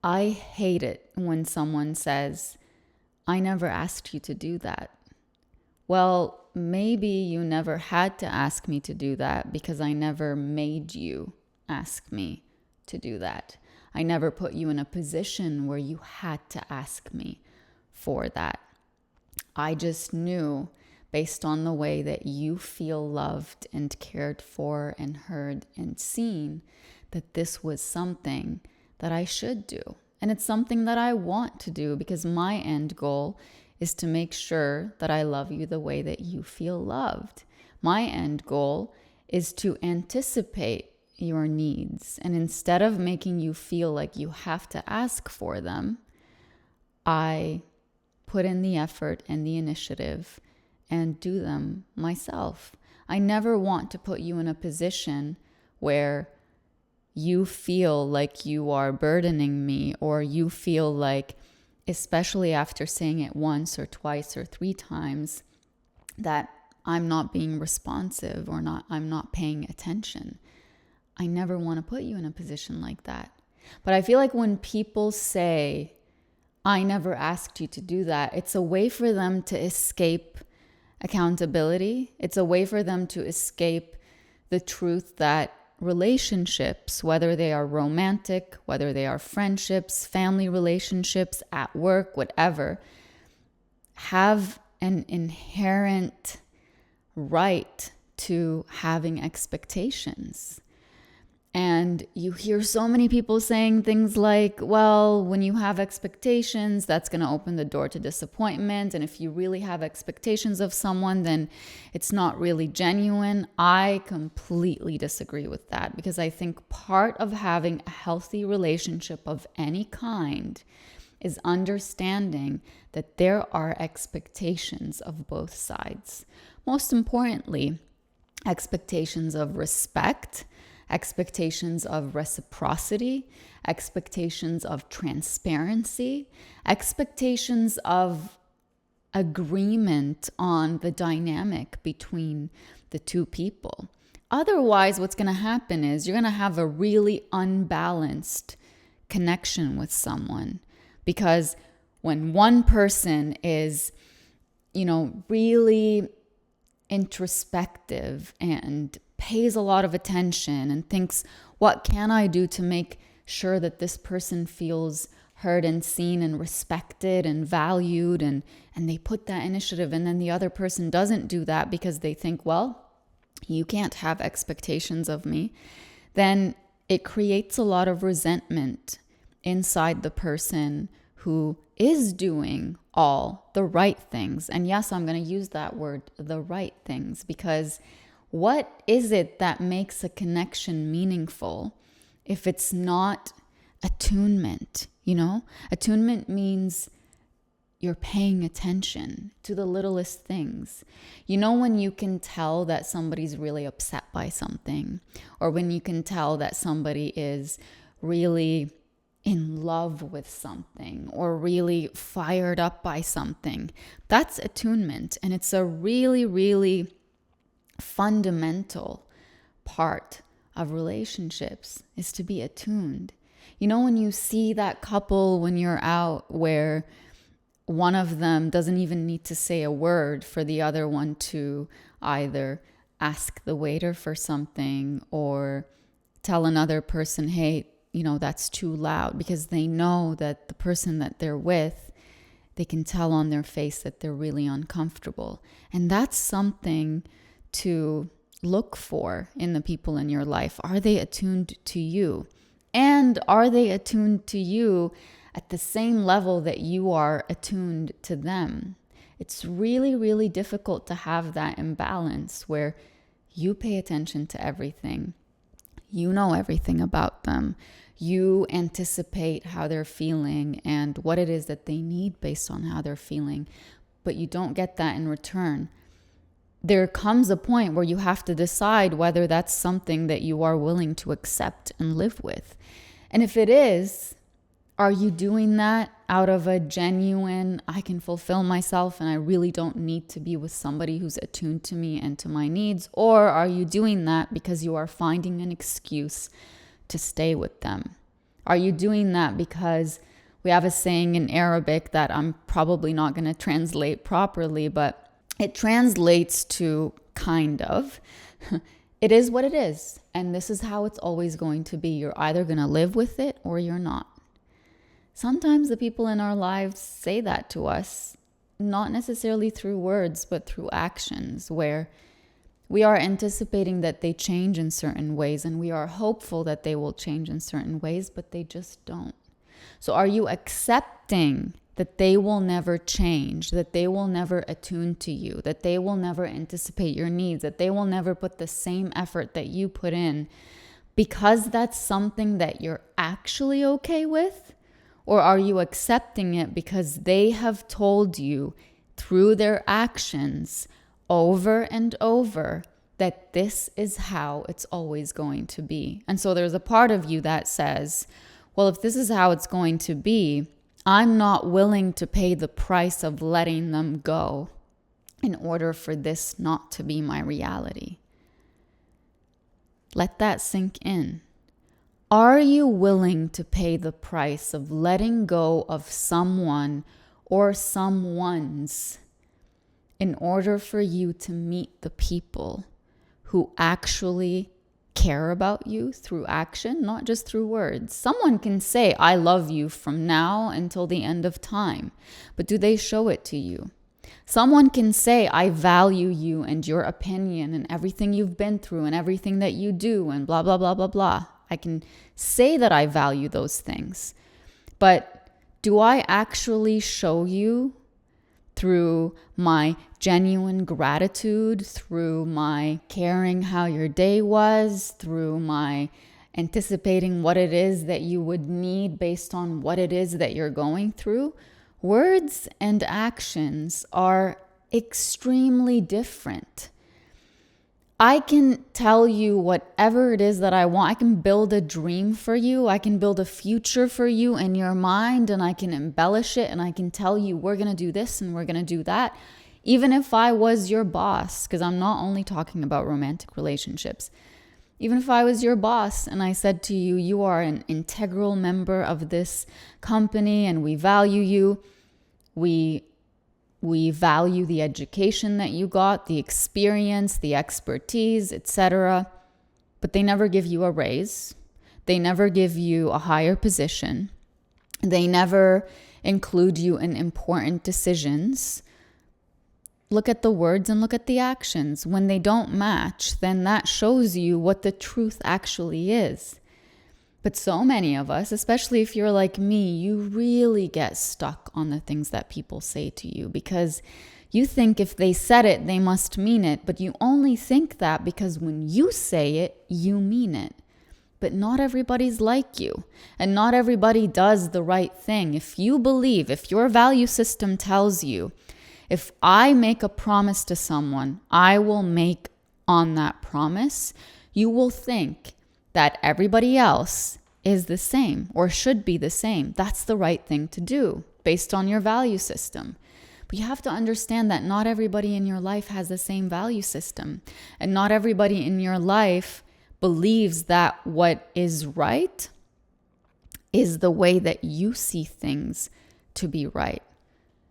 I hate it when someone says, I never asked you to do that. Well, maybe you never had to ask me to do that because I never made you ask me to do that. I never put you in a position where you had to ask me for that. I just knew, based on the way that you feel loved and cared for and heard and seen, that this was something that I should do. And it's something that I want to do because my end goal is to make sure that I love you the way that you feel loved. My end goal is to anticipate your needs. And instead of making you feel like you have to ask for them, I put in the effort and the initiative and do them myself. I never want to put you in a position where you feel like you are burdening me, or you feel like, especially after saying it once or twice or 3 times, that I'm not being responsive or I'm not paying attention. I never want to put you in a position like that. But I feel like when people say, I never asked you to do that, it's a way for them to escape accountability. It's a way for them to escape the truth that relationships, whether they are romantic, whether they are friendships, family relationships, at work, whatever, have an inherent right to having expectations. And you hear so many people saying things like, well, when you have expectations, that's going to open the door to disappointment. And if you really have expectations of someone, then it's not really genuine. I completely disagree with that, because I think part of having a healthy relationship of any kind is understanding that there are expectations of both sides. Most importantly, expectations of respect, expectations of reciprocity, expectations of transparency, expectations of agreement on the dynamic between the two people. Otherwise, what's going to happen is you're going to have a really unbalanced connection with someone, because when one person is, really introspective and pays a lot of attention and thinks, what can I do to make sure that this person feels heard and seen and respected and valued, and they put that initiative, and then the other person doesn't do that because they think, well, you can't have expectations of me, then it creates a lot of resentment inside the person who is doing all the right things. And yes, I'm going to use that word, the right things, because what is it that makes a connection meaningful if it's not attunement? Attunement means you're paying attention to the littlest things. When you can tell that somebody's really upset by something, or when you can tell that somebody is really in love with something or really fired up by something, that's attunement. And it's a really, really fundamental part of relationships, is to be attuned. When you see that couple when you're out where one of them doesn't even need to say a word for the other one to either ask the waiter for something or tell another person, hey, that's too loud, because they know that the person that they're with, they can tell on their face that they're really uncomfortable. And that's something to look for in the people in your life. Are they attuned to you? And are they attuned to you at the same level that you are attuned to them? It's really, really difficult to have that imbalance where you pay attention to everything. You know everything about them. You anticipate how they're feeling and what it is that they need based on how they're feeling, but you don't get that in return. There comes a point where you have to decide whether that's something that you are willing to accept and live with. And if it is, are you doing that out of a genuine, I can fulfill myself and I really don't need to be with somebody who's attuned to me and to my needs? Or are you doing that because you are finding an excuse to stay with them? Are you doing that because we have a saying in Arabic that I'm probably not going to translate properly, but it translates to kind of. It is what it is. And this is how it's always going to be. You're either going to live with it or you're not. Sometimes the people in our lives say that to us, not necessarily through words, but through actions, where we are anticipating that they change in certain ways and we are hopeful that they will change in certain ways, but they just don't. So are you accepting that they will never change, that they will never attune to you, that they will never anticipate your needs, that they will never put the same effort that you put in because that's something that you're actually okay with? Or are you accepting it because they have told you through their actions over and over that this is how it's always going to be? And so there's a part of you that says, well, if this is how it's going to be, I'm not willing to pay the price of letting them go in order for this not to be my reality. Let that sink in. Are you willing to pay the price of letting go of someone or someone's in order for you to meet the people who actually care about you through action, not just through words? Someone can say, I love you from now until the end of time, but do they show it to you? Someone can say, I value you and your opinion and everything you've been through and everything that you do and blah, blah, blah, blah, blah. I can say that I value those things, but do I actually show you through my genuine gratitude, through my caring how your day was, through my anticipating what it is that you would need based on what it is that you're going through? Words and actions are extremely different. I can tell you whatever it is that I want. I can build a dream for you. I can build a future for you in your mind, and I can embellish it, and I can tell you we're going to do this and we're going to do that. Even if I was your boss, because I'm not only talking about romantic relationships. Even if I was your boss and I said to you, you are an integral member of this company and we value you. We value the education that you got, the experience, the expertise, etc. But they never give you a raise. They never give you a higher position. They never include you in important decisions. Look at the words and look at the actions. When they don't match, then that shows you what the truth actually is. But so many of us, especially if you're like me, you really get stuck on the things that people say to you because you think if they said it, they must mean it. But you only think that because when you say it, you mean it. But not everybody's like you, and not everybody does the right thing. If you believe, if your value system tells you, if I make a promise to someone, I will make on that promise, you will think that everybody else is the same or should be the same. That's the right thing to do based on your value system. But you have to understand that not everybody in your life has the same value system. And not everybody in your life believes that what is right is the way that you see things to be right.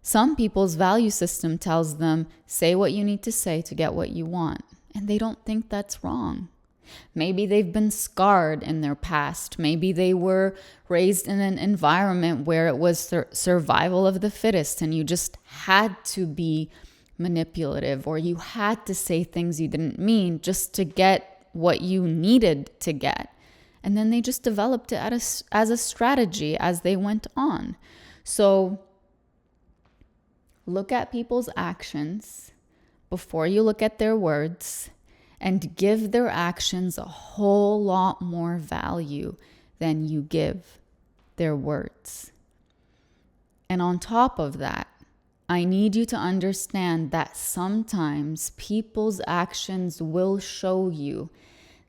Some people's value system tells them, say what you need to say to get what you want. And they don't think that's wrong. Maybe they've been scarred in their past. Maybe they were raised in an environment where it was survival of the fittest and you just had to be manipulative or you had to say things you didn't mean just to get what you needed to get. And then they just developed it as a strategy as they went on. So look at people's actions before you look at their words, and give their actions a whole lot more value than you give their words. And on top of that, I need you to understand that sometimes people's actions will show you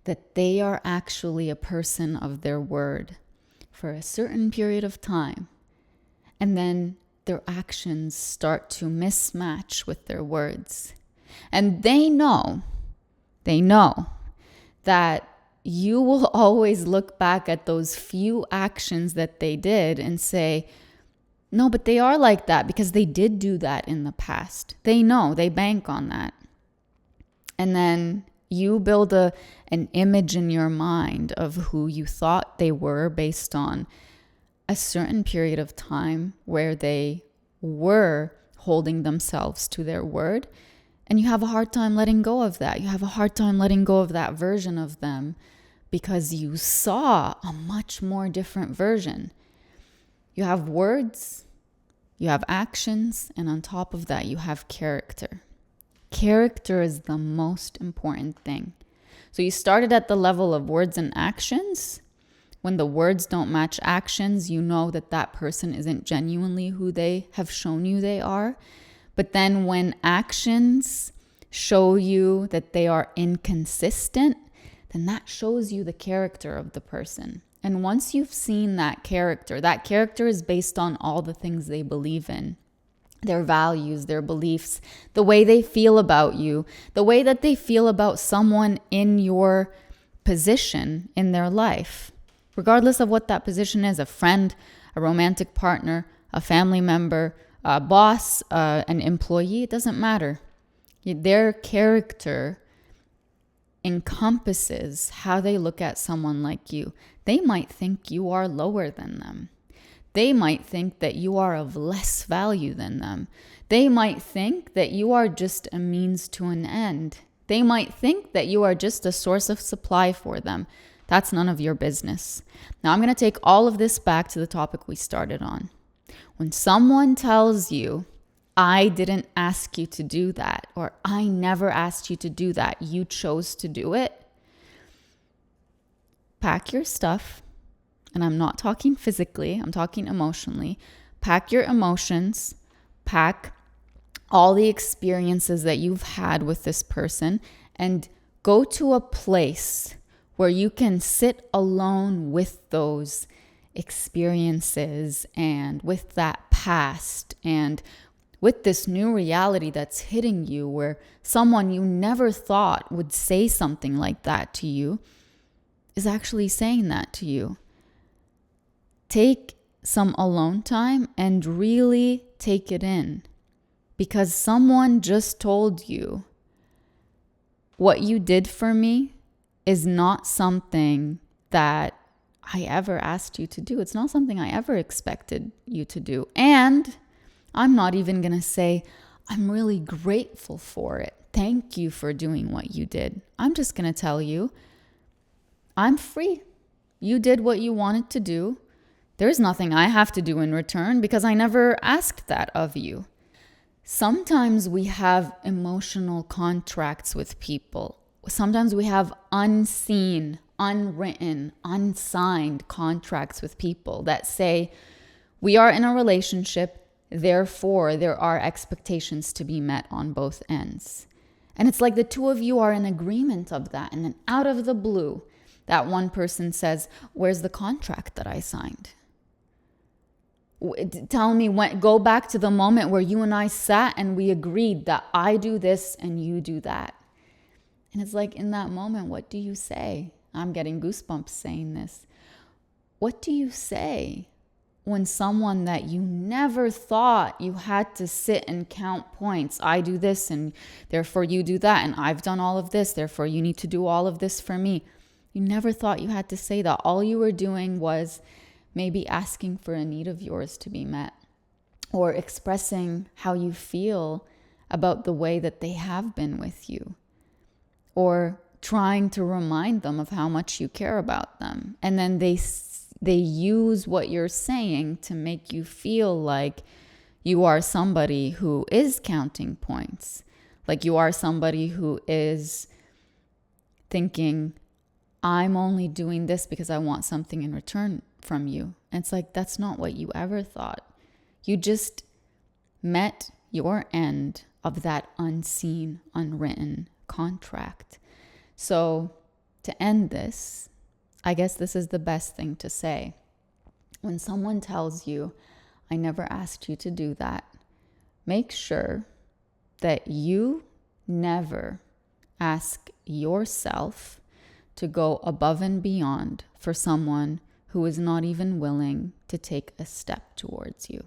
that they are actually a person of their word for a certain period of time. And then their actions start to mismatch with their words. And they know that you will always look back at those few actions that they did and say, no, but they are like that because they did do that in the past. They know, they bank on that. And then you build an image in your mind of who you thought they were based on a certain period of time where they were holding themselves to their word. And you have a hard time letting go of that. You have a hard time letting go of that version of them because you saw a much more different version. You have words, you have actions, and on top of that, you have character. Character is the most important thing. So you started at the level of words and actions. When the words don't match actions, you know that that person isn't genuinely who they have shown you they are. But then when actions show you that they are inconsistent, then that shows you the character of the person. And once you've seen that character is based on all the things they believe in. Their values, their beliefs, the way they feel about you, the way that they feel about someone in your position in their life, regardless of what that position is, a friend, a romantic partner, a family member, a boss, an employee, it doesn't matter. Their character encompasses how they look at someone like you. They might think you are lower than them. They might think that you are of less value than them. They might think that you are just a means to an end. They might think that you are just a source of supply for them. That's none of your business. Now, I'm going to take all of this back to the topic we started on. When someone tells you, I didn't ask you to do that, or I never asked you to do that, you chose to do it, pack your stuff. And I'm not talking physically, I'm talking emotionally. Pack your emotions, pack all the experiences that you've had with this person, and go to a place where you can sit alone with those experiences and with that past and with this new reality that's hitting you, where someone you never thought would say something like that to you is actually saying that to you. Take some alone time and really take it in, because someone just told you what you did for me is not something that I ever asked you to do. It's not something I ever expected you to do. And I'm not even going to say, I'm really grateful for it. Thank you for doing what you did. I'm just going to tell you, I'm free. You did what you wanted to do. There's nothing I have to do in return because I never asked that of you. Sometimes we have emotional contracts with people. Sometimes we have unseen, unwritten, unsigned contracts with people that say, we are in a relationship, therefore there are expectations to be met on both ends. And it's like the two of you are in agreement of that. And then out of the blue, that one person says, where's the contract that I signed? Tell me go back to the moment where you and I sat and we agreed that I do this and you do that. And it's like, in that moment, what do you say? I'm getting goosebumps saying this. What do you say when someone that you never thought you had to sit and count points? I do this and therefore you do that. And I've done all of this, therefore you need to do all of this for me. You never thought you had to say that. All you were doing was maybe asking for a need of yours to be met, or expressing how you feel about the way that they have been with you, or trying to remind them of how much you care about them. And then they use what you're saying to make you feel like you are somebody who is counting points, like you are somebody who is thinking, I'm only doing this because I want something in return from you. And it's like, that's not what you ever thought. You just met your end of that unseen, unwritten contract. So to end this, I guess this is the best thing to say. When someone tells you, I never asked you to do that, make sure that you never ask yourself to go above and beyond for someone who is not even willing to take a step towards you.